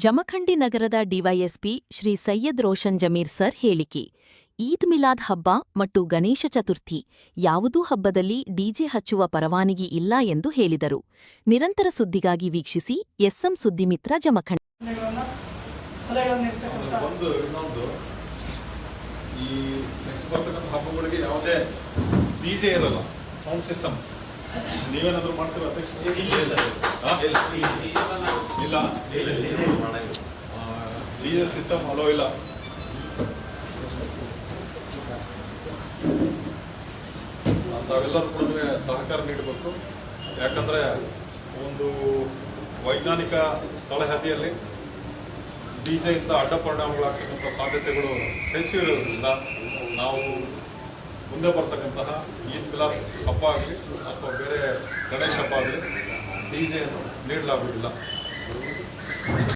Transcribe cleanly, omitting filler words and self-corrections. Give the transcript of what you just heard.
ಜಮಖಂಡಿ ನಗರದ DYSP Shri Syed Roshan Zameer sir ಹೇಳಿಕೆ. ಈದ್ ಮಿಲಾದ್ ಹಬ್ಬ ಮತ್ತು ಗಣೇಶ ಚತುರ್ಥಿ ಯಾವುದೂ ಹಬ್ಬದಲ್ಲಿ ಡಿಜೆ ಹಚ್ಚುವ ಪರವಾನಗಿ ಇಲ್ಲ ಎಂದು ಹೇಳಿದರು. ನಿರಂತರ ಸುದ್ದಿಗಾಗಿ ವೀಕ್ಷಿಸಿ ಎಸ್ಎಂ ಸುದ್ದಿಮಿತ್ರ ಜಮಖಂಡಿ. ಈ ನೆಕ್ಸ್ಟ್ ಬರ್ತಕ್ಕಂಥ ಹಬ್ಬಗಳಿಗೆ ಯಾವುದೇ ಡಿಜೆ ಇರಲ್ಲ, ಸೌಂಡ್ ಸಿಸ್ಟಮ್ ನೀವೇನಾದ್ರೂ ಮಾಡ್ತೀರಾ ಅಧ್ಯಕ್ಷ? ಇಲ್ಲ, ಡಿಜೆ ಸಿಸ್ಟಮ್ ಅಲೋ ಇಲ್ಲ. ತಾವೆಲ್ಲರೂ ಕೂಡ ಸಹಕಾರ ನೀಡಬೇಕು. ಯಾಕಂದ್ರೆ ಒಂದು ವೈಜ್ಞಾನಿಕ ತಳಹದಿಯಲ್ಲಿ ಡಿಜೆಯಿಂದ ಅಡ್ಡ ಪರಿಣಾಮಗಳಾಗ್ತಕ್ಕಂಥ ಸಾಧ್ಯತೆಗಳು ಹೆಚ್ಚು ಇರೋದ್ರಿಂದ ನಾವು ಮುಂದೆ ಬರ್ತಕ್ಕಂತಹ ಈದ್ ಮಿಲಾದ್ ಹಬ್ಬ ಆಗಲಿ ಅಥವಾ ಬೇರೆ ಗಣೇಶ ಹಬ್ಬ ಆಗಲಿ ಡಿಜೆಯನ್ನು ನೀಡಲಾಗುವುದಿಲ್ಲ.